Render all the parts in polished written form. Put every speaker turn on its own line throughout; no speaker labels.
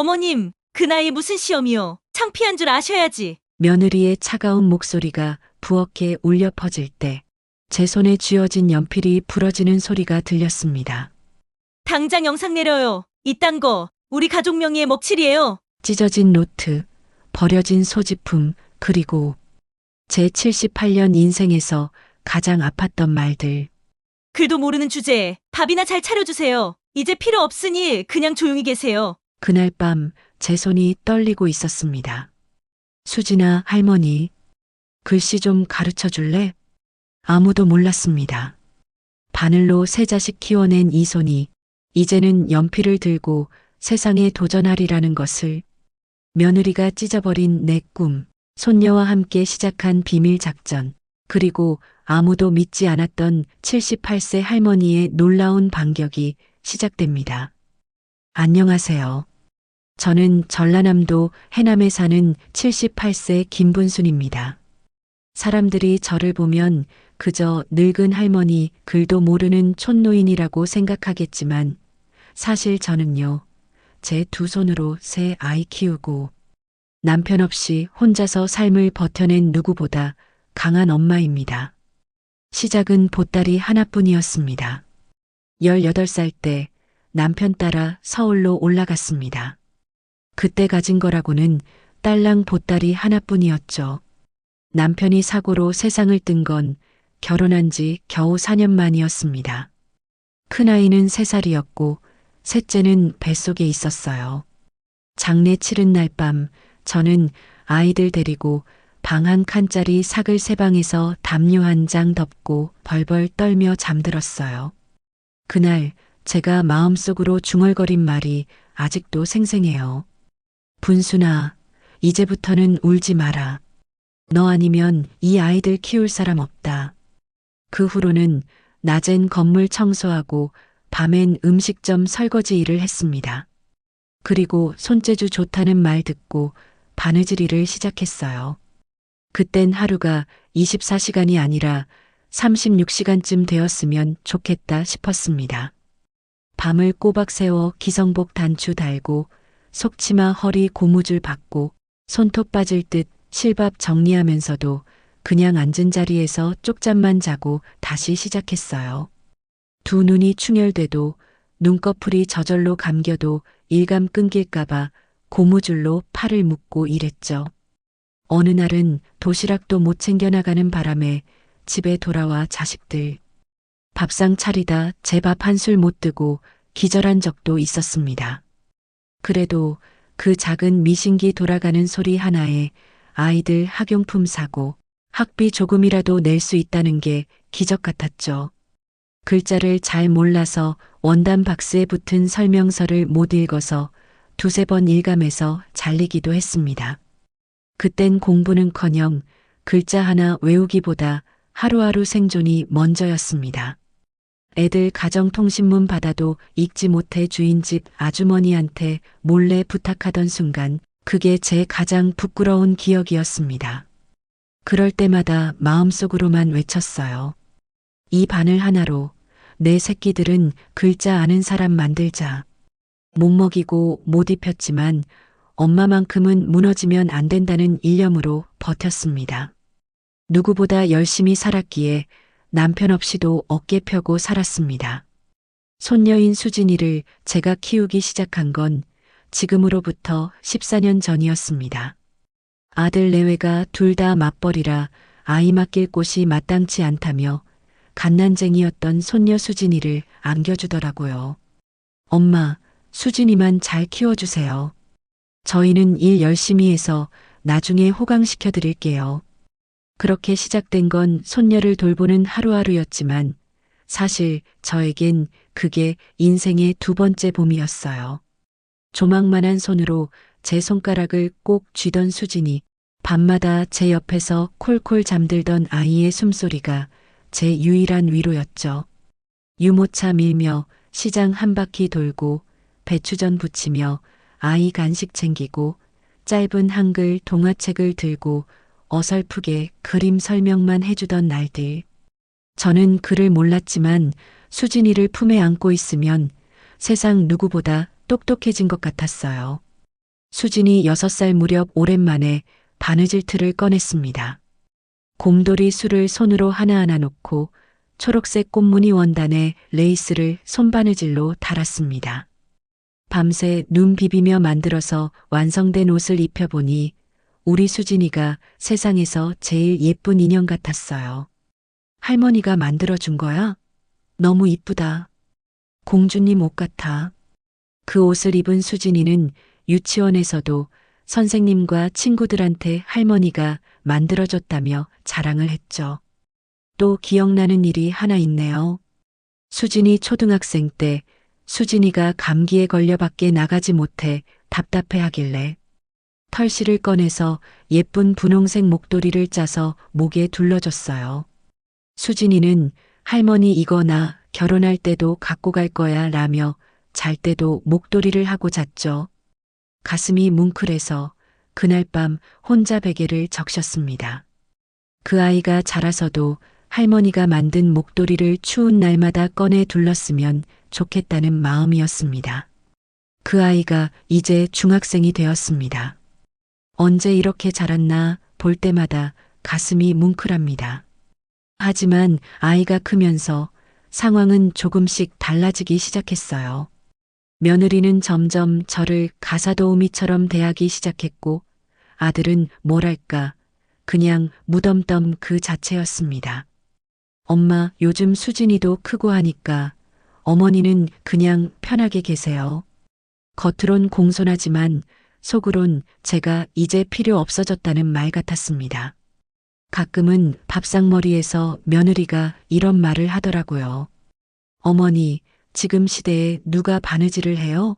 어머님, 그 나이에 무슨 시험이요? 창피한 줄 아셔야지.
며느리의 차가운 목소리가 부엌에 울려 퍼질 때 제 손에 쥐어진 연필이 부러지는 소리가 들렸습니다.
당장 영상 내려요. 이딴 거 우리 가족 명의의 먹칠이에요.
찢어진 노트, 버려진 소지품, 그리고 제 78년 인생에서 가장 아팠던 말들.
글도 모르는 주제에 밥이나 잘 차려주세요. 이제 필요 없으니 그냥 조용히 계세요.
그날 밤 제 손이 떨리고 있었습니다. 수진아, 할머니, 글씨 좀 가르쳐 줄래? 아무도 몰랐습니다. 바늘로 세 자식 키워낸 이 손이 이제는 연필을 들고 세상에 도전하리라는 것을, 며느리가 찢어버린 내 꿈, 손녀와 함께 시작한 비밀 작전, 그리고 아무도 믿지 않았던 78세 할머니의 놀라운 반격이 시작됩니다. 안녕하세요. 저는 전라남도 해남에 사는 78세 김분순입니다. 사람들이 저를 보면 그저 늙은 할머니, 글도 모르는 촌노인이라고 생각하겠지만 사실 저는요, 제 두 손으로 세 아이 키우고 남편 없이 혼자서 삶을 버텨낸 누구보다 강한 엄마입니다. 시작은 보따리 하나뿐이었습니다. 18살 때 남편 따라 서울로 올라갔습니다. 그때 가진 거라고는 딸랑 보따리 하나뿐이었죠. 남편이 사고로 세상을 뜬 건 결혼한 지 겨우 4년 만이었습니다. 큰아이는 3살이었고 셋째는 뱃속에 있었어요. 장례 치른 날 밤 저는 아이들 데리고 방 한 칸짜리 사글 세 방에서 담요 한 장 덮고 벌벌 떨며 잠들었어요. 그날 제가 마음속으로 중얼거린 말이 아직도 생생해요. 분순아, 이제부터는 울지 마라. 너 아니면 이 아이들 키울 사람 없다. 그 후로는 낮엔 건물 청소하고 밤엔 음식점 설거지 일을 했습니다. 그리고 손재주 좋다는 말 듣고 바느질 일을 시작했어요. 그땐 하루가 24시간이 아니라 36시간쯤 되었으면 좋겠다 싶었습니다. 밤을 꼬박 새워 기성복 단추 달고 속치마 허리 고무줄 받고 손톱 빠질 듯 실밥 정리하면서도 그냥 앉은 자리에서 쪽잠만 자고 다시 시작했어요. 두 눈이 충혈돼도 눈꺼풀이 저절로 감겨도 일감 끊길까봐 고무줄로 팔을 묶고 일했죠. 어느 날은 도시락도 못 챙겨 나가는 바람에 집에 돌아와 자식들 밥상 차리다 제 밥 한술 못 뜨고 기절한 적도 있었습니다. 그래도 그 작은 미신기 돌아가는 소리 하나에 아이들 학용품 사고 학비 조금이라도 낼 수 있다는 게 기적 같았죠. 글자를 잘 몰라서 원단 박스에 붙은 설명서를 못 읽어서 두세 번 일감해서 잘리기도 했습니다. 그땐 공부는커녕 글자 하나 외우기보다 하루하루 생존이 먼저였습니다. 애들 가정통신문 받아도 읽지 못해 주인집 아주머니한테 몰래 부탁하던 순간 그게 제 가장 부끄러운 기억이었습니다. 그럴 때마다 마음속으로만 외쳤어요. 이 바늘 하나로 내 새끼들은 글자 아는 사람 만들자. 못 먹이고 못 입혔지만 엄마만큼은 무너지면 안 된다는 일념으로 버텼습니다. 누구보다 열심히 살았기에 남편 없이도 어깨 펴고 살았습니다. 손녀인 수진이를 제가 키우기 시작한 건 지금으로부터 14년 전이었습니다. 아들 내외가 둘 다 맞벌이라 아이 맡길 곳이 마땅치 않다며 갓난쟁이였던 손녀 수진이를 안겨주더라고요. 엄마, 수진이만 잘 키워주세요. 저희는 일 열심히 해서 나중에 호강시켜 드릴게요. 그렇게 시작된 건 손녀를 돌보는 하루하루였지만 사실 저에겐 그게 인생의 두 번째 봄이었어요. 조망만한 손으로 제 손가락을 꼭 쥐던 수진이 밤마다 제 옆에서 콜콜 잠들던 아이의 숨소리가 제 유일한 위로였죠. 유모차 밀며 시장 한 바퀴 돌고 배추전 부치며 아이 간식 챙기고 짧은 한글 동화책을 들고 어설프게 그림 설명만 해주던 날들. 저는 그를 몰랐지만 수진이를 품에 안고 있으면 세상 누구보다 똑똑해진 것 같았어요. 수진이 6살 무렵 오랜만에 바느질 틀을 꺼냈습니다. 곰돌이 술을 손으로 하나하나 놓고 초록색 꽃무늬 원단에 레이스를 손바느질로 달았습니다. 밤새 눈 비비며 만들어서 완성된 옷을 입혀보니 우리 수진이가 세상에서 제일 예쁜 인형 같았어요. 할머니가 만들어준 거야? 너무 이쁘다. 공주님 옷 같아. 그 옷을 입은 수진이는 유치원에서도 선생님과 친구들한테 할머니가 만들어줬다며 자랑을 했죠. 또 기억나는 일이 하나 있네요. 수진이 초등학생 때 수진이가 감기에 걸려 밖에 나가지 못해 답답해 하길래 털실을 꺼내서 예쁜 분홍색 목도리를 짜서 목에 둘러줬어요. 수진이는 할머니 이거 나 결혼할 때도 갖고 갈 거야 라며 잘 때도 목도리를 하고 잤죠. 가슴이 뭉클해서 그날 밤 혼자 베개를 적셨습니다. 그 아이가 자라서도 할머니가 만든 목도리를 추운 날마다 꺼내 둘렀으면 좋겠다는 마음이었습니다. 그 아이가 이제 중학생이 되었습니다. 언제 이렇게 자랐나 볼 때마다 가슴이 뭉클합니다. 하지만 아이가 크면서 상황은 조금씩 달라지기 시작했어요. 며느리는 점점 저를 가사도우미처럼 대하기 시작했고 아들은 뭐랄까 그냥 무덤덤 그 자체였습니다. 엄마 요즘 수진이도 크고 하니까 어머니는 그냥 편하게 계세요. 겉으론 공손하지만 속으론 제가 이제 필요 없어졌다는 말 같았습니다. 가끔은 밥상머리에서 며느리가 이런 말을 하더라고요. 어머니, 지금 시대에 누가 바느질을 해요?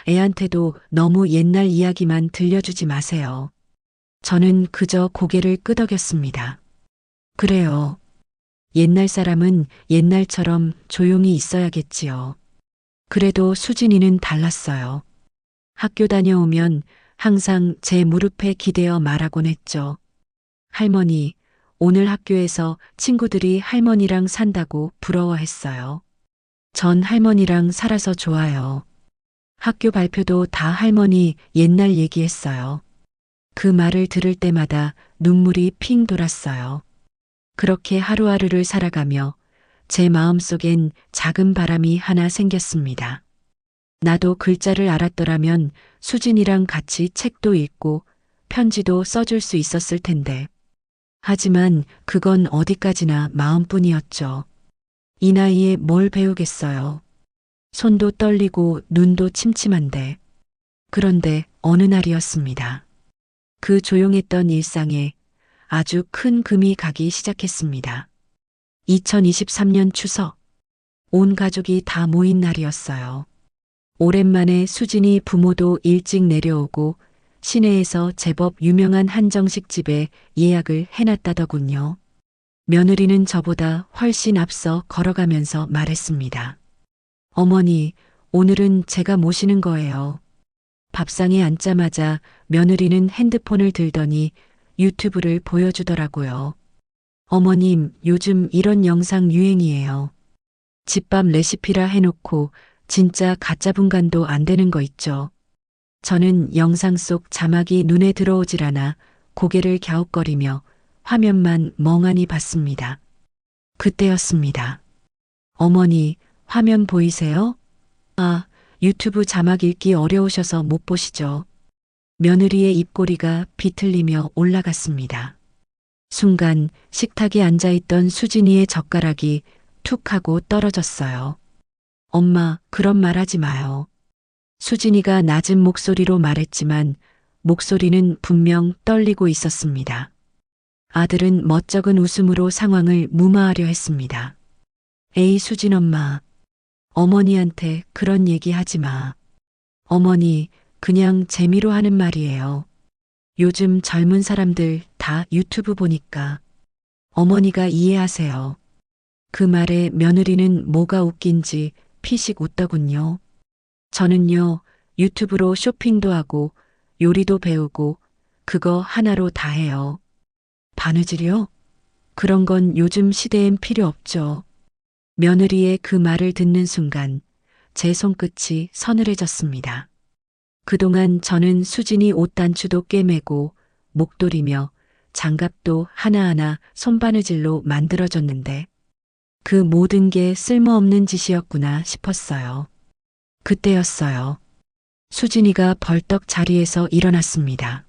애한테도 너무 옛날 이야기만 들려주지 마세요. 저는 그저 고개를 끄덕였습니다. 그래요. 옛날 사람은 옛날처럼 조용히 있어야겠지요. 그래도 수진이는 달랐어요. 학교 다녀오면 항상 제 무릎에 기대어 말하곤 했죠. 할머니, 오늘 학교에서 친구들이 할머니랑 산다고 부러워했어요. 전 할머니랑 살아서 좋아요. 학교 발표도 다 할머니 옛날 얘기했어요. 그 말을 들을 때마다 눈물이 핑 돌았어요. 그렇게 하루하루를 살아가며 제 마음속엔 작은 바람이 하나 생겼습니다. 나도 글자를 알았더라면 수진이랑 같이 책도 읽고 편지도 써줄 수 있었을 텐데. 하지만 그건 어디까지나 마음뿐이었죠. 이 나이에 뭘 배우겠어요. 손도 떨리고 눈도 침침한데. 그런데 어느 날이었습니다. 그 조용했던 일상에 아주 큰 금이 가기 시작했습니다. 2023년 추석. 온 가족이 다 모인 날이었어요. 오랜만에 수진이 부모도 일찍 내려오고 시내에서 제법 유명한 한정식 집에 예약을 해놨다더군요. 며느리는 저보다 훨씬 앞서 걸어가면서 말했습니다. 어머니, 오늘은 제가 모시는 거예요. 밥상에 앉자마자 며느리는 핸드폰을 들더니 유튜브를 보여주더라고요. 어머님, 요즘 이런 영상 유행이에요. 집밥 레시피라 해놓고 진짜 가짜 분간도 안 되는 거 있죠. 저는 영상 속 자막이 눈에 들어오질 않아 고개를 갸웃거리며 화면만 멍하니 봤습니다. 그때였습니다. 어머니, 화면 보이세요? 아, 유튜브 자막 읽기 어려우셔서 못 보시죠. 며느리의 입꼬리가 비틀리며 올라갔습니다. 순간 식탁에 앉아있던 수진이의 젓가락이 툭 하고 떨어졌어요. 엄마, 그런 말 하지 마요. 수진이가 낮은 목소리로 말했지만 목소리는 분명 떨리고 있었습니다. 아들은 멋쩍은 웃음으로 상황을 무마하려 했습니다. 에이, 수진 엄마. 어머니한테 그런 얘기 하지 마. 어머니, 그냥 재미로 하는 말이에요. 요즘 젊은 사람들 다 유튜브 보니까. 어머니가 이해하세요. 그 말에 며느리는 뭐가 웃긴지 피식 웃더군요. 저는요, 유튜브로 쇼핑도 하고 요리도 배우고 그거 하나로 다 해요. 바느질이요? 그런 건 요즘 시대엔 필요 없죠. 며느리의 그 말을 듣는 순간 제 손끝이 서늘해졌습니다. 그동안 저는 수진이 옷단추도 꿰매고 목도리며 장갑도 하나하나 손바느질로 만들어줬는데 그 모든 게 쓸모없는 짓이었구나 싶었어요. 그때였어요. 수진이가 벌떡 자리에서 일어났습니다.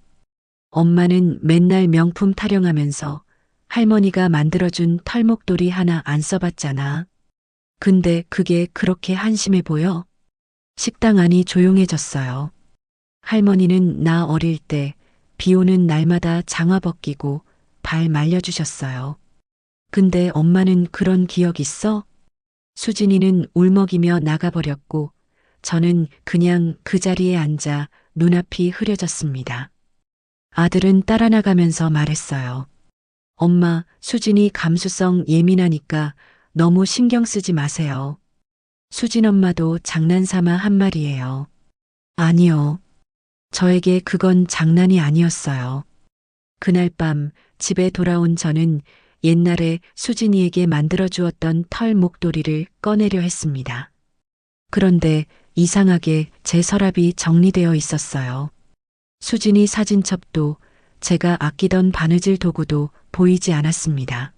엄마는 맨날 명품 타령하면서 할머니가 만들어준 털목도리 하나 안 써봤잖아. 근데 그게 그렇게 한심해 보여? 식당 안이 조용해졌어요. 할머니는 나 어릴 때 비 오는 날마다 장화 벗기고 발 말려주셨어요. 근데 엄마는 그런 기억 있어? 수진이는 울먹이며 나가버렸고 저는 그냥 그 자리에 앉아 눈앞이 흐려졌습니다. 아들은 따라 나가면서 말했어요. 엄마, 수진이 감수성 예민하니까 너무 신경 쓰지 마세요. 수진 엄마도 장난삼아 한 말이에요. 아니요. 저에게 그건 장난이 아니었어요. 그날 밤 집에 돌아온 저는 옛날에 수진이에게 만들어 주었던 털 목도리를 꺼내려 했습니다. 그런데 이상하게 제 서랍이 정리되어 있었어요. 수진이 사진첩도 제가 아끼던 바느질 도구도 보이지 않았습니다.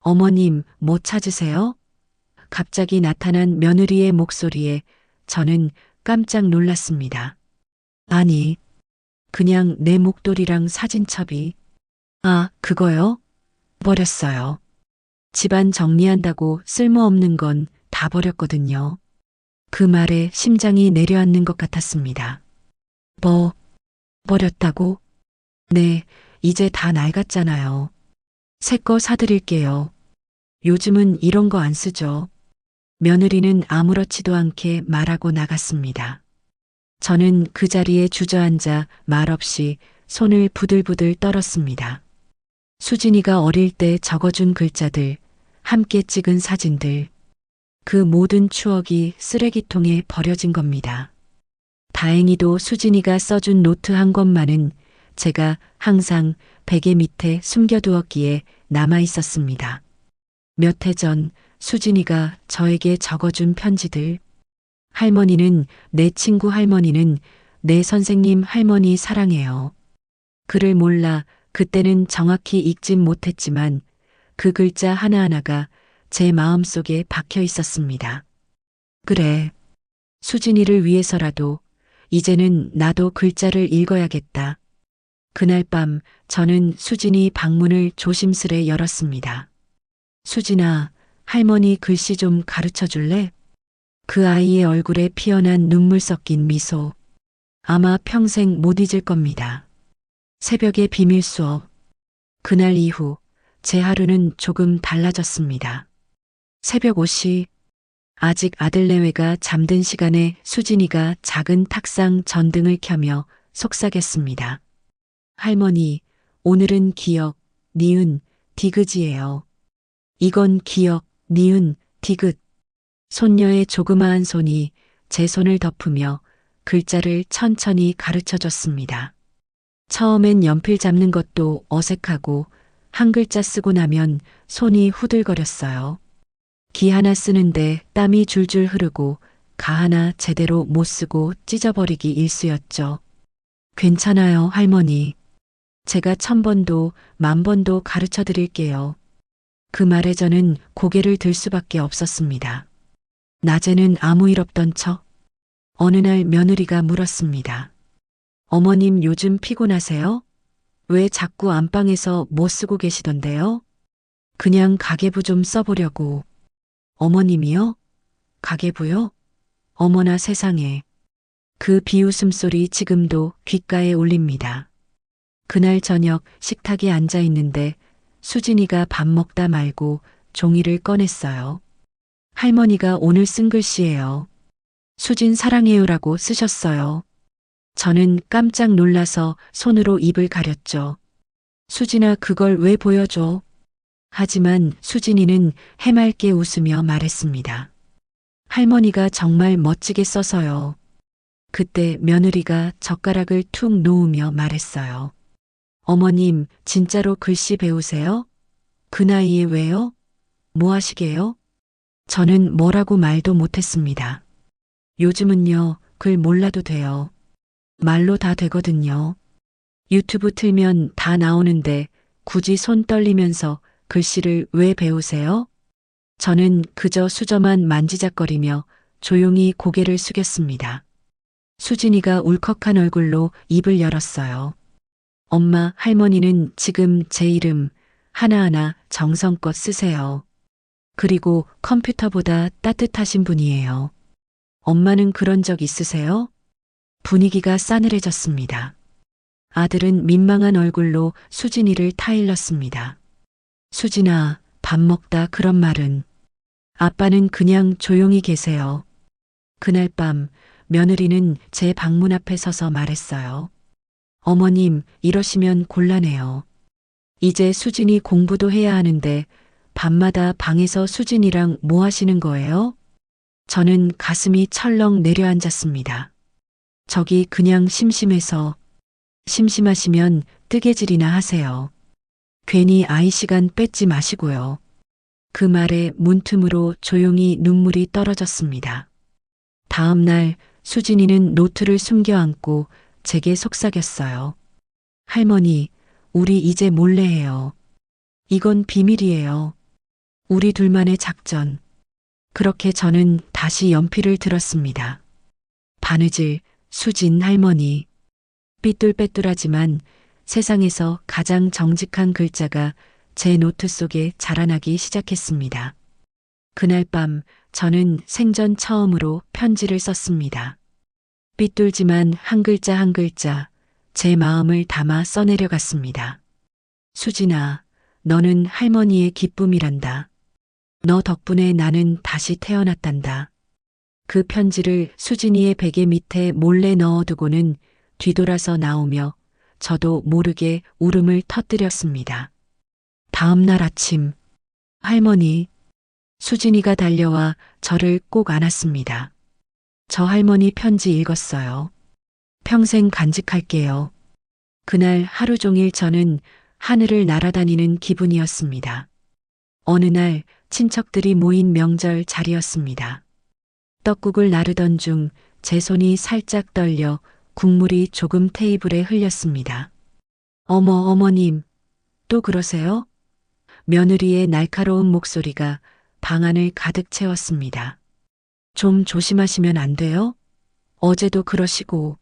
어머님, 뭐 찾으세요? 갑자기 나타난 며느리의 목소리에 저는 깜짝 놀랐습니다. 아니, 그냥 내 목도리랑 사진첩이. 아, 그거요? 버렸어요. 집안 정리한다고 쓸모없는 건 다 버렸거든요. 그 말에 심장이 내려앉는 것 같았습니다. 뭐, 버렸다고? 네, 이제 다 낡았잖아요. 새 거 사드릴게요. 요즘은 이런 거 안 쓰죠. 며느리는 아무렇지도 않게 말하고 나갔습니다. 저는 그 자리에 주저앉아 말없이 손을 부들부들 떨었습니다. 수진이가 어릴 때 적어준 글자들, 함께 찍은 사진들, 그 모든 추억이 쓰레기통에 버려진 겁니다. 다행히도 수진이가 써준 노트 한 권만은 제가 항상 베개 밑에 숨겨두었기에 남아 있었습니다. 몇 해 전 수진이가 저에게 적어준 편지들. 할머니는 내 친구 할머니는 내 선생님 할머니 사랑해요. 글을 몰라 그때는 정확히 읽진 못했지만 그 글자 하나하나가 제 마음속에 박혀 있었습니다. 그래. 수진이를 위해서라도 이제는 나도 글자를 읽어야겠다. 그날 밤 저는 수진이 방문을 조심스레 열었습니다. 수진아, 할머니 글씨 좀 가르쳐 줄래? 그 아이의 얼굴에 피어난 눈물 섞인 미소. 아마 평생 못 잊을 겁니다. 새벽의 비밀 수업. 그날 이후 제 하루는 조금 달라졌습니다. 새벽 5시. 아직 아들 내외가 잠든 시간에 수진이가 작은 탁상 전등을 켜며 속삭였습니다. 할머니, 오늘은 기역, 니은, 디귿이에요. 이건 기역, 니은, 디귿. 손녀의 조그마한 손이 제 손을 덮으며 글자를 천천히 가르쳐 줬습니다. 처음엔 연필 잡는 것도 어색하고 한 글자 쓰고 나면 손이 후들거렸어요. 기 하나 쓰는데 땀이 줄줄 흐르고 가 하나 제대로 못 쓰고 찢어버리기 일쑤였죠. 괜찮아요, 할머니. 제가 1000번도 10,000번도 가르쳐 드릴게요. 그 말에 저는 고개를 들 수밖에 없었습니다. 낮에는 아무 일 없던 척. 어느 날 며느리가 물었습니다. 어머님 요즘 피곤하세요? 왜 자꾸 안방에서 뭐 쓰고 계시던데요? 그냥 가계부 좀 써보려고. 어머님이요? 가계부요? 어머나 세상에. 그 비웃음 소리 지금도 귓가에 울립니다. 그날 저녁 식탁에 앉아 있는데 수진이가 밥 먹다 말고 종이를 꺼냈어요. 할머니가 오늘 쓴 글씨예요. 수진 사랑해요라고 쓰셨어요. 저는 깜짝 놀라서 손으로 입을 가렸죠. 수진아, 그걸 왜 보여줘? 하지만 수진이는 해맑게 웃으며 말했습니다. 할머니가 정말 멋지게 써서요. 그때 며느리가 젓가락을 툭 놓으며 말했어요. 어머님, 진짜로 글씨 배우세요? 그 나이에 왜요? 뭐 하시게요? 저는 뭐라고 말도 못했습니다. 요즘은요, 글 몰라도 돼요. 말로 다 되거든요. 유튜브 틀면 다 나오는데 굳이 손 떨리면서 글씨를 왜 배우세요? 저는 그저 수저만 만지작거리며 조용히 고개를 숙였습니다. 수진이가 울컥한 얼굴로 입을 열었어요. 엄마, 할머니는 지금 제 이름 하나하나 정성껏 쓰세요. 그리고 컴퓨터보다 따뜻하신 분이에요. 엄마는 그런 적 있으세요? 분위기가 싸늘해졌습니다. 아들은 민망한 얼굴로 수진이를 타일렀습니다. 수진아, 밥 먹다 그런 말은. 아빠는 그냥 조용히 계세요. 그날 밤 며느리는 제 방문 앞에 서서 말했어요. 어머님, 이러시면 곤란해요. 이제 수진이 공부도 해야 하는데 밤마다 방에서 수진이랑 뭐 하시는 거예요? 저는 가슴이 철렁 내려앉았습니다. 저기 그냥 심심해서. 심심하시면 뜨개질이나 하세요. 괜히 아이 시간 뺏지 마시고요. 그 말에 문틈으로 조용히 눈물이 떨어졌습니다. 다음 날 수진이는 노트를 숨겨 안고 제게 속삭였어요. 할머니, 우리 이제 몰래 해요. 이건 비밀이에요. 우리 둘만의 작전. 그렇게 저는 다시 연필을 들었습니다. 바느질, 수진 할머니. 삐뚤빼뚤하지만 세상에서 가장 정직한 글자가 제 노트 속에 자라나기 시작했습니다. 그날 밤 저는 생전 처음으로 편지를 썼습니다. 삐뚤지만 한 글자 한 글자 제 마음을 담아 써내려갔습니다. 수진아, 너는 할머니의 기쁨이란다. 너 덕분에 나는 다시 태어났단다. 그 편지를 수진이의 베개 밑에 몰래 넣어두고는 뒤돌아서 나오며 저도 모르게 울음을 터뜨렸습니다. 다음 날 아침, 할머니, 수진이가 달려와 저를 꼭 안았습니다. 저 할머니 편지 읽었어요. 평생 간직할게요. 그날 하루 종일 저는 하늘을 날아다니는 기분이었습니다. 어느 날 친척들이 모인 명절 자리였습니다. 떡국을 나르던 중 제 손이 살짝 떨려 국물이 조금 테이블에 흘렸습니다. 어머님, 또 그러세요? 며느리의 날카로운 목소리가 방 안을 가득 채웠습니다. 좀 조심하시면 안 돼요? 어제도 그러시고,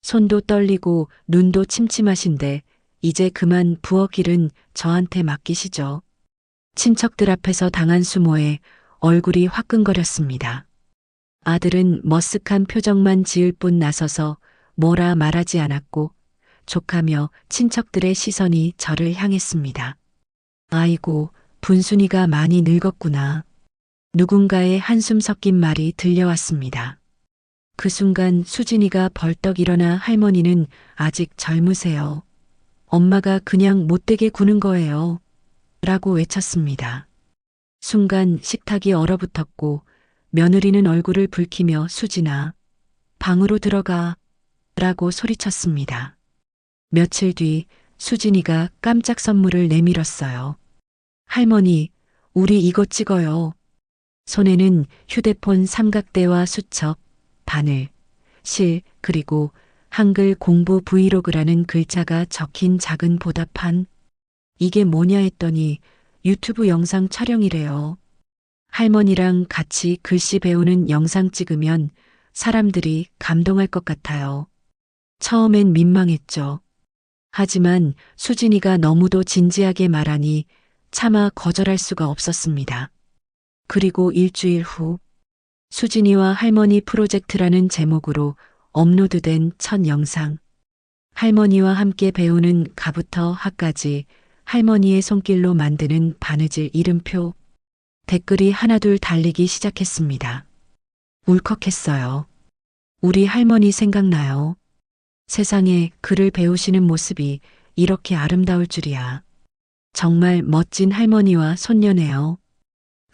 손도 떨리고 눈도 침침하신데 이제 그만 부엌 일은 저한테 맡기시죠. 친척들 앞에서 당한 수모에 얼굴이 화끈거렸습니다. 아들은 머쓱한 표정만 지을 뿐 나서서 뭐라 말하지 않았고 족하며 친척들의 시선이 저를 향했습니다. 아이고, 분순이가 많이 늙었구나. 누군가의 한숨 섞인 말이 들려왔습니다. 그 순간 수진이가 벌떡 일어나 할머니는 아직 젊으세요. 엄마가 그냥 못되게 구는 거예요. 라고 외쳤습니다. 순간 식탁이 얼어붙었고 며느리는 얼굴을 붉히며 수진아, 방으로 들어가. 라고 소리쳤습니다. 며칠 뒤 수진이가 깜짝 선물을 내밀었어요. 할머니, 우리 이거 찍어요. 손에는 휴대폰 삼각대와 수첩, 바늘, 실, 그리고 한글 공부 브이로그라는 글자가 적힌 작은 보답판. 이게 뭐냐 했더니 유튜브 영상 촬영이래요. 할머니랑 같이 글씨 배우는 영상 찍으면 사람들이 감동할 것 같아요. 처음엔 민망했죠. 하지만 수진이가 너무도 진지하게 말하니 차마 거절할 수가 없었습니다. 그리고 일주일 후 수진이와 할머니 프로젝트라는 제목으로 업로드된 첫 영상. 할머니와 함께 배우는 가부터 학까지 할머니의 손길로 만드는 바느질 이름표. 댓글이 하나둘 달리기 시작했습니다. 울컥했어요. 우리 할머니 생각나요. 세상에 글을 배우시는 모습이 이렇게 아름다울 줄이야. 정말 멋진 할머니와 손녀네요.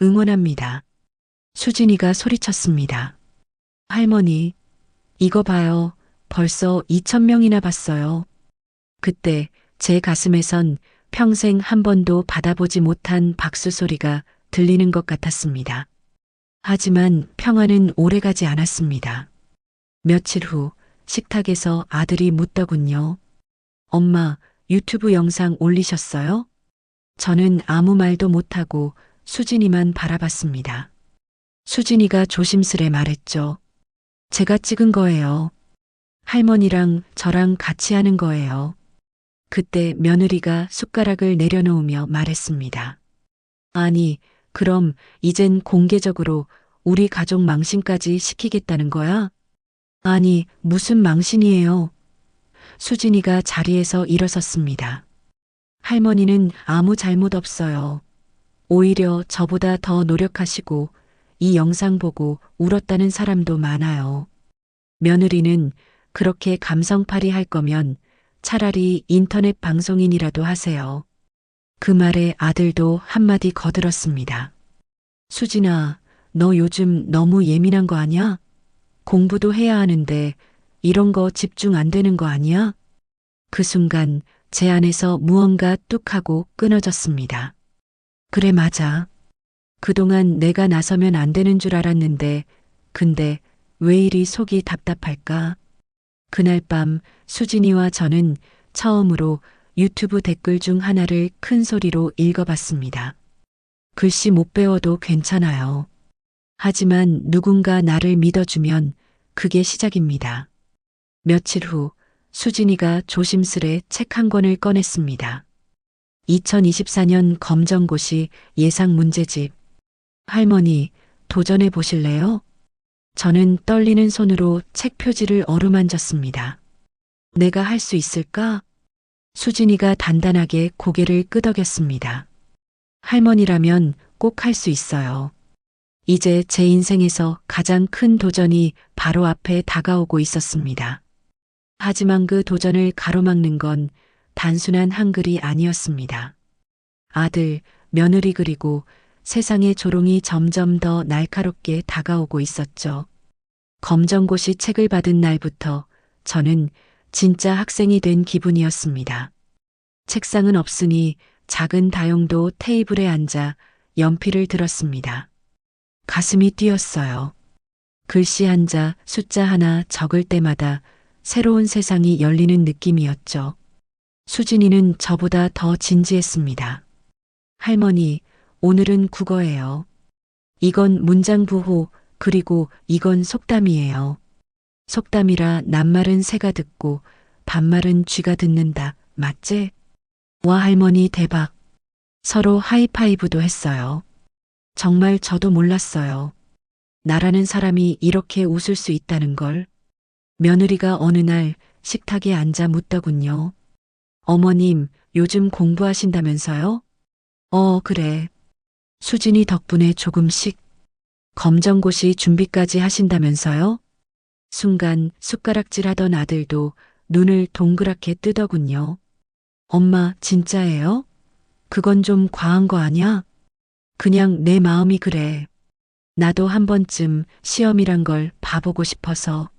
응원합니다. 수진이가 소리쳤습니다. 할머니, 이거 봐요. 벌써 2,000명이나 봤어요. 그때 제 가슴에선 평생 한 번도 받아보지 못한 박수 소리가 들리는 것 같았습니다. 하지만 평화는 오래가지 않았습니다. 며칠 후 식탁에서 아들이 묻더군요. 엄마, 유튜브 영상 올리셨어요? 저는 아무 말도 못하고 수진이만 바라봤습니다. 수진이가 조심스레 말했죠. 제가 찍은 거예요. 할머니랑 저랑 같이 하는 거예요. 그때 며느리가 숟가락을 내려놓으며 말했습니다. 아니, 그럼 이젠 공개적으로 우리 가족 망신까지 시키겠다는 거야? 아니, 무슨 망신이에요? 수진이가 자리에서 일어섰습니다. 할머니는 아무 잘못 없어요. 오히려 저보다 더 노력하시고 이 영상 보고 울었다는 사람도 많아요. 며느리는 그렇게 감성팔이 할 거면 차라리 인터넷 방송인이라도 하세요. 그 말에 아들도 한마디 거들었습니다. 수진아, 너 요즘 너무 예민한 거 아니야? 공부도 해야 하는데 이런 거 집중 안 되는 거 아니야? 그 순간 제 안에서 무언가 뚝 하고 끊어졌습니다. 그래, 맞아. 그동안 내가 나서면 안 되는 줄 알았는데, 근데 왜 이리 속이 답답할까? 그날 밤 수진이와 저는 처음으로 유튜브 댓글 중 하나를 큰 소리로 읽어봤습니다. 글씨 못 배워도 괜찮아요. 하지만 누군가 나를 믿어주면 그게 시작입니다. 며칠 후 수진이가 조심스레 책 한 권을 꺼냈습니다. 2024년 검정고시 예상 문제집. 할머니, 도전해 보실래요? 저는 떨리는 손으로 책 표지를 어루만졌습니다. 내가 할 수 있을까? 수진이가 단단하게 고개를 끄덕였습니다. 할머니라면 꼭 할 수 있어요. 이제 제 인생에서 가장 큰 도전이 바로 앞에 다가오고 있었습니다. 하지만 그 도전을 가로막는 건 단순한 한글이 아니었습니다. 아들, 며느리 그리고 세상의 조롱이 점점 더 날카롭게 다가오고 있었죠. 검정고시 책을 받은 날부터 저는 진짜 학생이 된 기분이었습니다. 책상은 없으니 작은 다용도 테이블에 앉아 연필을 들었습니다. 가슴이 뛰었어요. 글씨 한 자, 숫자 하나 적을 때마다 새로운 세상이 열리는 느낌이었죠. 수진이는 저보다 더 진지했습니다. 할머니, 오늘은 국어예요. 이건 문장 부호, 그리고 이건 속담이에요. 속담이라 낱말은 새가 듣고 반말은 쥐가 듣는다. 맞지? 와, 할머니 대박. 서로 하이파이브도 했어요. 정말 저도 몰랐어요. 나라는 사람이 이렇게 웃을 수 있다는 걸. 며느리가 어느 날 식탁에 앉아 묻더군요. 어머님, 요즘 공부하신다면서요? 그래. 수진이 덕분에 조금씩. 검정고시 준비까지 하신다면서요? 순간 숟가락질 하던 아들도 눈을 동그랗게 뜨더군요. 엄마, 진짜예요? 그건 좀 과한 거 아니야? 그냥 내 마음이 그래. 나도 한 번쯤 시험이란 걸 봐보고 싶어서.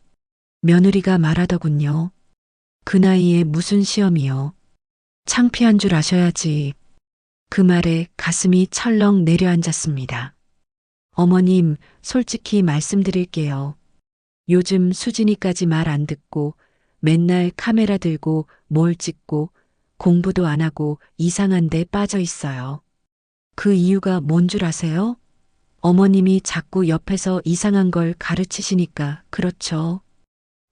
며느리가 말하더군요. 그 나이에 무슨 시험이요? 창피한 줄 아셔야지. 그 말에 가슴이 철렁 내려앉았습니다. 어머님, 솔직히 말씀드릴게요. 요즘 수진이까지 말 안 듣고 맨날 카메라 들고 뭘 찍고 공부도 안 하고 이상한 데 빠져 있어요. 그 이유가 뭔 줄 아세요? 어머님이 자꾸 옆에서 이상한 걸 가르치시니까 그렇죠.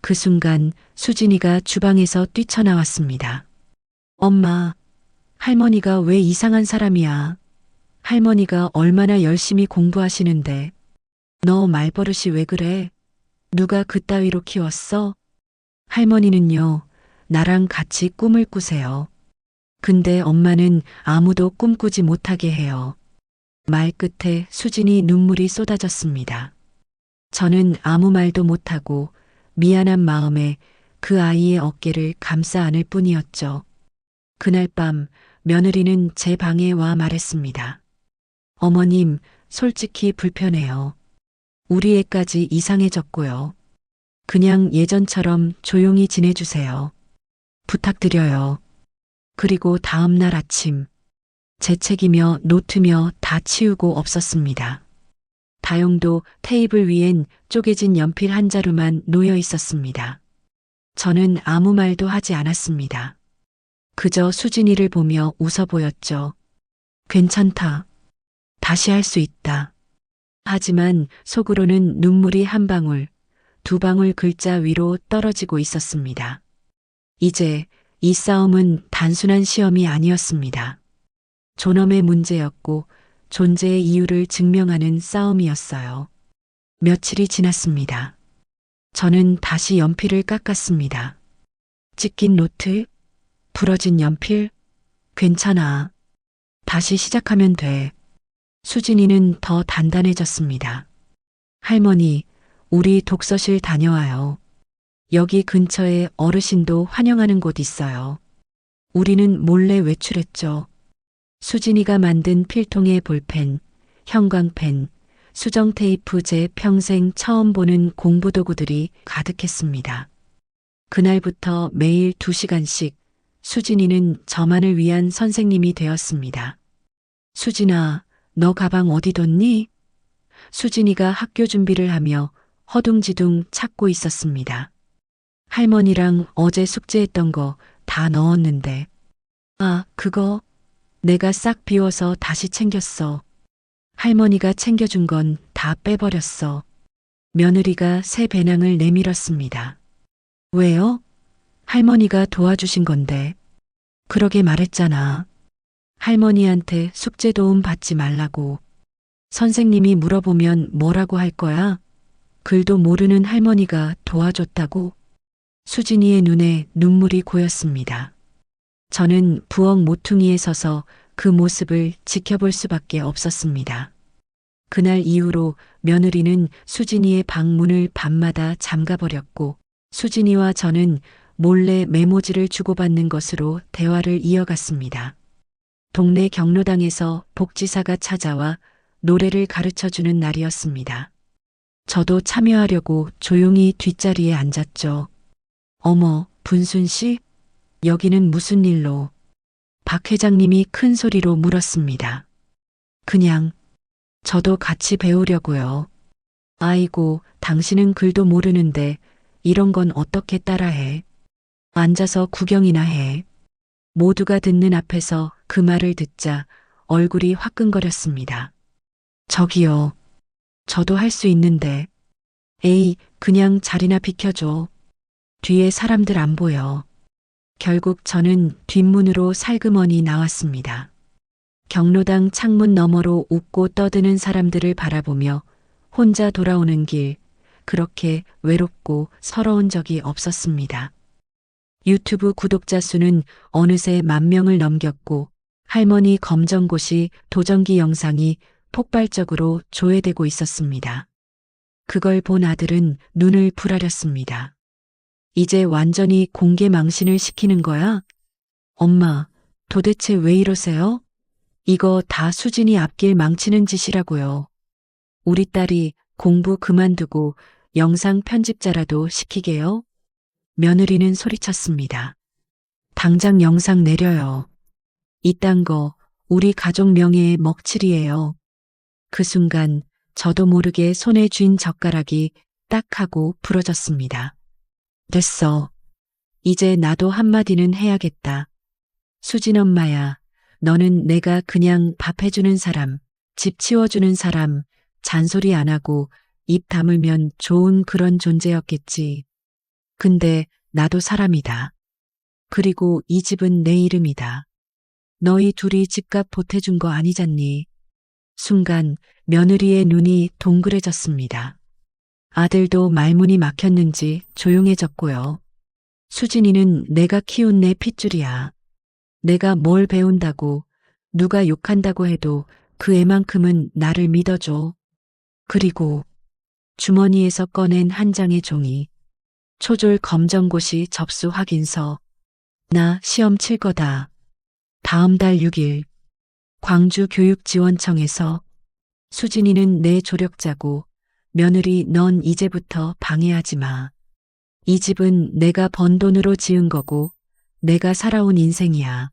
그 순간 수진이가 주방에서 뛰쳐나왔습니다. 엄마, 할머니가 왜 이상한 사람이야? 할머니가 얼마나 열심히 공부하시는데. 너 말버릇이 왜 그래? 누가 그따위로 키웠어? 할머니는요, 나랑 같이 꿈을 꾸세요. 근데 엄마는 아무도 꿈꾸지 못하게 해요. 말 끝에 수진이 눈물이 쏟아졌습니다. 저는 아무 말도 못하고 미안한 마음에 그 아이의 어깨를 감싸 안을 뿐이었죠. 그날 밤 며느리는 제 방에 와 말했습니다. 어머님, 솔직히 불편해요. 우리 애까지 이상해졌고요. 그냥 예전처럼 조용히 지내주세요. 부탁드려요. 그리고 다음 날 아침, 재채기며 노트며 다 치우고 없었습니다. 다용도 테이블 위엔 쪼개진 연필 한 자루만 놓여 있었습니다. 저는 아무 말도 하지 않았습니다. 그저 수진이를 보며 웃어 보였죠. 괜찮다. 다시 할 수 있다. 하지만 속으로는 눈물이 한 방울, 두 방울 글자 위로 떨어지고 있었습니다. 이제 이 싸움은 단순한 시험이 아니었습니다. 존엄의 문제였고 존재의 이유를 증명하는 싸움이었어요. 며칠이 지났습니다. 저는 다시 연필을 깎았습니다. 찢긴 노트, 부러진 연필, 괜찮아. 다시 시작하면 돼. 수진이는 더 단단해졌습니다. 할머니, 우리 독서실 다녀와요. 여기 근처에 어르신도 환영하는 곳 있어요. 우리는 몰래 외출했죠. 수진이가 만든 필통에 볼펜, 형광펜, 수정 테이프 제 평생 처음 보는 공부도구들이 가득했습니다. 그날부터 매일 2시간씩 수진이는 저만을 위한 선생님이 되었습니다. 수진아, 너 가방 어디 뒀니? 수진이가 학교 준비를 하며 허둥지둥 찾고 있었습니다. 할머니랑 어제 숙제했던 거 다 넣었는데. 아, 그거 내가 싹 비워서 다시 챙겼어. 할머니가 챙겨준 건 다 빼버렸어. 며느리가 새 배낭을 내밀었습니다. 왜요? 할머니가 도와주신 건데. 그러게 말했잖아. 할머니한테 숙제 도움 받지 말라고. 선생님이 물어보면 뭐라고 할 거야? 글도 모르는 할머니가 도와줬다고? 수진이의 눈에 눈물이 고였습니다. 저는 부엌 모퉁이에 서서 그 모습을 지켜볼 수밖에 없었습니다. 그날 이후로 며느리는 수진이의 방문을 밤마다 잠가버렸고 수진이와 저는 몰래 메모지를 주고받는 것으로 대화를 이어갔습니다. 동네 경로당에서 복지사가 찾아와 노래를 가르쳐주는 날이었습니다. 저도 참여하려고 조용히 뒷자리에 앉았죠. 어머, 분순 씨? 여기는 무슨 일로? 박 회장님이 큰 소리로 물었습니다. 그냥 저도 같이 배우려고요. 아이고, 당신은 글도 모르는데 이런 건 어떻게 따라해? 앉아서 구경이나 해. 모두가 듣는 앞에서 그 말을 듣자 얼굴이 화끈거렸습니다. 저기요. 저도 할 수 있는데. 에이, 그냥 자리나 비켜줘. 뒤에 사람들 안 보여. 결국 저는 뒷문으로 살그머니 나왔습니다. 경로당 창문 너머로 웃고 떠드는 사람들을 바라보며 혼자 돌아오는 길, 그렇게 외롭고 서러운 적이 없었습니다. 유튜브 구독자 수는 어느새 10,000명을 넘겼고 할머니 검정고시 도전기 영상이 폭발적으로 조회되고 있었습니다. 그걸 본 아들은 눈을 부라렸습니다. 이제 완전히 공개 망신을 시키는 거야? 엄마, 도대체 왜 이러세요? 이거 다 수진이 앞길 망치는 짓이라고요. 우리 딸이 공부 그만두고 영상 편집자라도 시키게요? 며느리는 소리쳤습니다. 당장 영상 내려요. 이딴 거 우리 가족 명예의 먹칠이에요. 그 순간 저도 모르게 손에 쥔 젓가락이 딱 하고 부러졌습니다. 됐어. 이제 나도 한마디는 해야겠다. 수진 엄마야, 너는 내가 그냥 밥 해주는 사람, 집 치워주는 사람, 잔소리 안 하고 입 다물면 좋은 그런 존재였겠지. 근데 나도 사람이다. 그리고 이 집은 내 이름이다. 너희 둘이 집값 보태준 거 아니잖니. 순간 며느리의 눈이 동그래졌습니다. 아들도 말문이 막혔는지 조용해졌고요. 수진이는 내가 키운 내 핏줄이야. 내가 뭘 배운다고, 누가 욕한다고 해도 그 애만큼은 나를 믿어줘. 그리고 주머니에서 꺼낸 한 장의 종이. 초졸 검정고시 접수 확인서. 나 시험 칠 거다. 다음 달 6일. 광주교육지원청에서. 수진이는 내 조력자고 며느리 넌 이제부터 방해하지 마. 이 집은 내가 번 돈으로 지은 거고 내가 살아온 인생이야.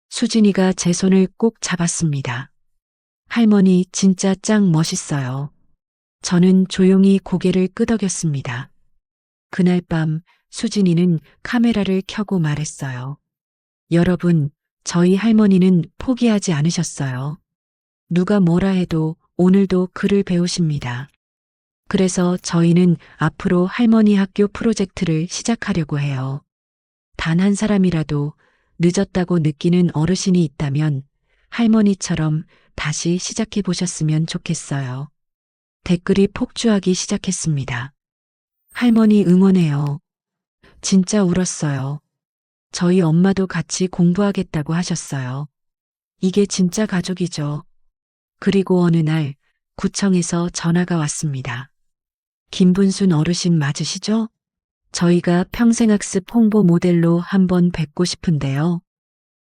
수진이가 제 손을 꼭 잡았습니다. 할머니 진짜 짱 멋있어요. 저는 조용히 고개를 끄덕였습니다. 그날 밤 수진이는 카메라를 켜고 말했어요. 여러분, 저희 할머니는 포기하지 않으셨어요. 누가 뭐라 해도 오늘도 글을 배우십니다. 그래서 저희는 앞으로 할머니 학교 프로젝트를 시작하려고 해요. 단 한 사람이라도 늦었다고 느끼는 어르신이 있다면 할머니처럼 다시 시작해 보셨으면 좋겠어요. 댓글이 폭주하기 시작했습니다. 할머니 응원해요. 진짜 울었어요. 저희 엄마도 같이 공부하겠다고 하셨어요. 이게 진짜 가족이죠. 그리고 어느 날 구청에서 전화가 왔습니다. 김분순 어르신 맞으시죠? 저희가 평생학습 홍보 모델로 한번 뵙고 싶은데요.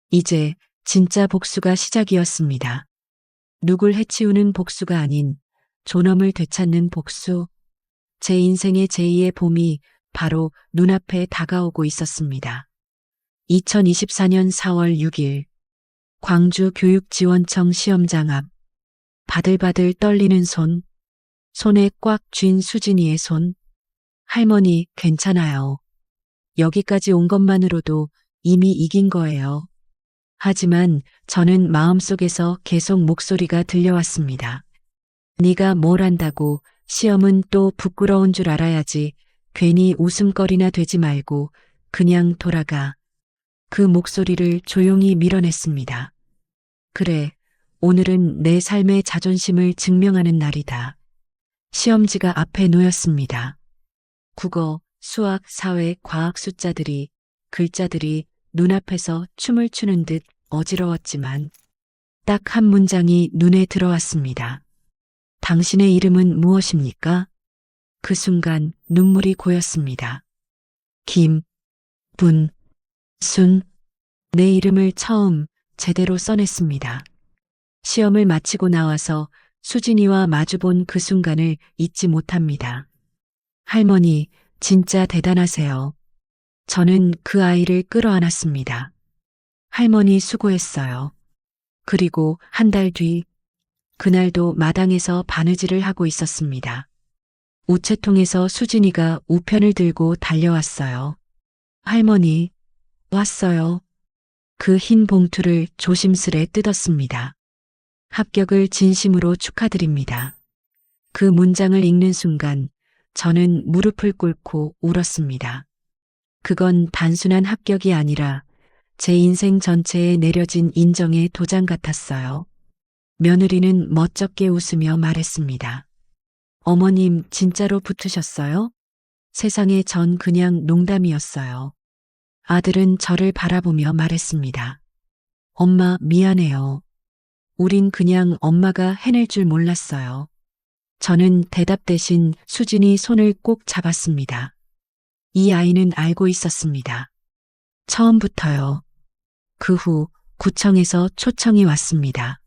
이제 진짜 복수가 시작이었습니다. 누굴 해치우는 복수가 아닌 존엄을 되찾는 복수. 제 인생의 제2의 봄이 바로 눈앞에 다가오고 있었습니다. 2024년 4월 6일 광주 교육지원청 시험장 앞 바들바들 떨리는 손, 손에 꽉 쥔 수진이의 손. 할머니, 괜찮아요. 여기까지 온 것만으로도 이미 이긴 거예요. 하지만 저는 마음속에서 계속 목소리가 들려왔습니다. 네가 뭘 안다고 시험은 또 부끄러운 줄 알아야지. 괜히 웃음거리나 되지 말고 그냥 돌아가. 그 목소리를 조용히 밀어냈습니다. 그래, 오늘은 내 삶의 자존심을 증명하는 날이다. 시험지가 앞에 놓였습니다. 국어, 수학, 사회, 과학 숫자들이, 글자들이 눈앞에서 춤을 추는 듯 어지러웠지만 딱 한 문장이 눈에 들어왔습니다. 당신의 이름은 무엇입니까? 그 순간 눈물이 고였습니다. 김분순. 내 이름을 처음 제대로 써냈습니다. 시험을 마치고 나와서 수진이와 마주본 그 순간을 잊지 못합니다. 할머니, 진짜 대단하세요. 저는 그 아이를 끌어안았습니다. 할머니 수고했어요. 그리고 한 달 뒤, 그날도 마당에서 바느질을 하고 있었습니다. 우체통에서 수진이가 우편을 들고 달려왔어요. 할머니, 왔어요. 그 흰 봉투를 조심스레 뜯었습니다. 합격을 진심으로 축하드립니다. 그 문장을 읽는 순간 저는 무릎을 꿇고 울었습니다. 그건 단순한 합격이 아니라 제 인생 전체에 내려진 인정의 도장 같았어요. 며느리는 멋쩍게 웃으며 말했습니다. 어머님 진짜로 붙으셨어요? 세상에 전 그냥 농담이었어요. 아들은 저를 바라보며 말했습니다. 엄마 미안해요. 우린 그냥 엄마가 해낼 줄 몰랐어요. 저는 대답 대신 수진이 손을 꼭 잡았습니다. 이 아이는 알고 있었습니다. 처음부터요. 그 후 구청에서 초청이 왔습니다.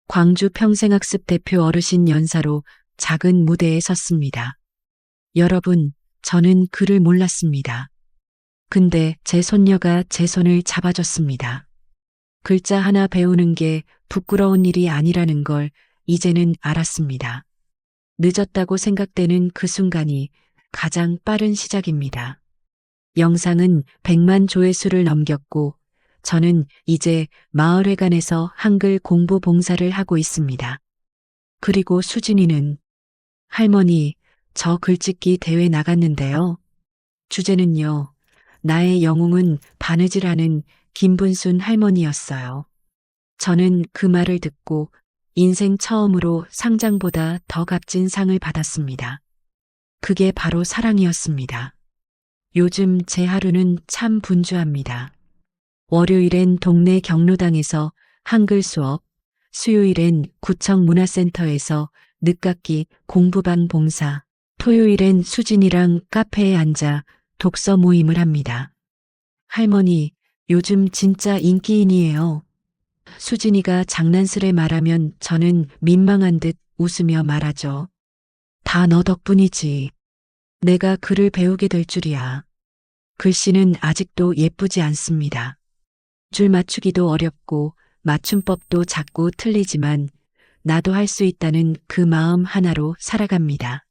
광주 평생학습 대표 어르신 연사로 작은 무대에 섰습니다. 여러분, 저는 그를 몰랐습니다. 근데 제 손녀가 제 손을 잡아줬습니다. 글자 하나 배우는 게 부끄러운 일이 아니라는 걸 이제는 알았습니다. 늦었다고 생각되는 그 순간이 가장 빠른 시작입니다. 영상은 100만 조회수를 넘겼고 저는 이제 마을회관에서 한글 공부 봉사를 하고 있습니다. 그리고 수진이는 할머니, 저 글짓기 대회 나갔는데요. 주제는요. 나의 영웅은 바느질하는 김분순 할머니였어요. 저는 그 말을 듣고 인생 처음으로 상장보다 더 값진 상을 받았습니다. 그게 바로 사랑이었습니다. 요즘 제 하루는 참 분주합니다. 월요일엔 동네 경로당에서 한글 수업, 수요일엔 구청 문화센터에서 늦깎이 공부방 봉사, 토요일엔 수진이랑 카페에 앉아 독서 모임을 합니다. 할머니, 요즘 진짜 인기인이에요. 수진이가 장난스레 말하면 저는 민망한 듯 웃으며 말하죠. 다 너 덕분이지. 내가 글을 배우게 될 줄이야. 글씨는 아직도 예쁘지 않습니다. 줄 맞추기도 어렵고 맞춤법도 자꾸 틀리지만 나도 할 수 있다는 그 마음 하나로 살아갑니다.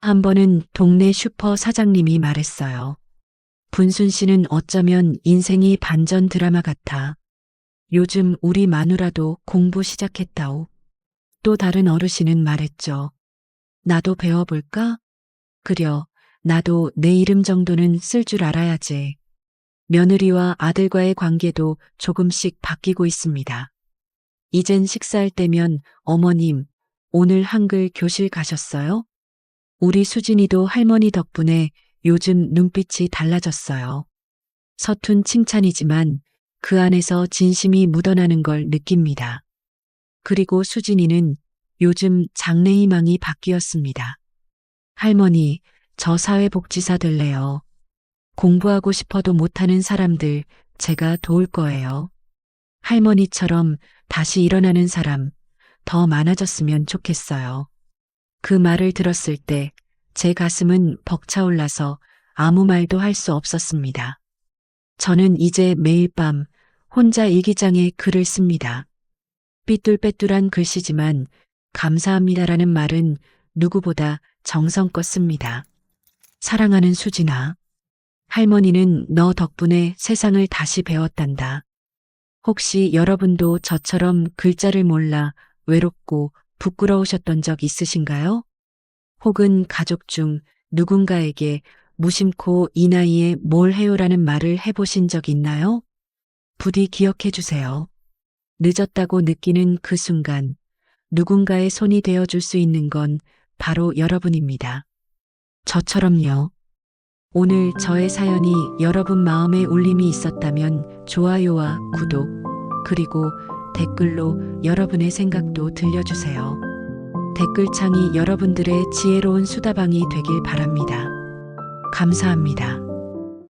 한 번은 동네 슈퍼 사장님이 말했어요. 분순 씨는 어쩌면 인생이 반전 드라마 같아. 요즘 우리 마누라도 공부 시작했다오. 또 다른 어르신은 말했죠. 나도 배워볼까? 그려, 나도 내 이름 정도는 쓸 줄 알아야지. 며느리와 아들과의 관계도 조금씩 바뀌고 있습니다. 이젠 식사할 때면 어머님, 오늘 한글 교실 가셨어요? 우리 수진이도 할머니 덕분에 요즘 눈빛이 달라졌어요. 서툰 칭찬이지만 그 안에서 진심이 묻어나는 걸 느낍니다. 그리고 수진이는 요즘 장래희망이 바뀌었습니다. 할머니, 저 사회복지사 될래요. 공부하고 싶어도 못하는 사람들 제가 도울 거예요. 할머니처럼 다시 일어나는 사람 더 많아졌으면 좋겠어요. 그 말을 들었을 때 제 가슴은 벅차올라서 아무 말도 할 수 없었습니다. 저는 이제 매일 밤 혼자 일기장에 글을 씁니다. 삐뚤빼뚤한 글씨지만 감사합니다라는 말은 누구보다 정성껏 씁니다. 사랑하는 수진아, 할머니는 너 덕분에 세상을 다시 배웠단다. 혹시 여러분도 저처럼 글자를 몰라 외롭고 부끄러우셨던 적 있으신가요? 혹은 가족 중 누군가에게 무심코 이 나이에 뭘 해요라는 말을 해보신 적 있나요? 부디 기억해 주세요. 늦었다고 느끼는 그 순간 누군가의 손이 되어줄 수 있는 건 바로 여러분입니다. 저처럼요. 오늘 저의 사연이 여러분 마음에 울림이 있었다면 좋아요와 구독, 그리고 댓글로 여러분의 생각도 들려주세요. 댓글창이 여러분들의 지혜로운 수다방이 되길 바랍니다. 감사합니다.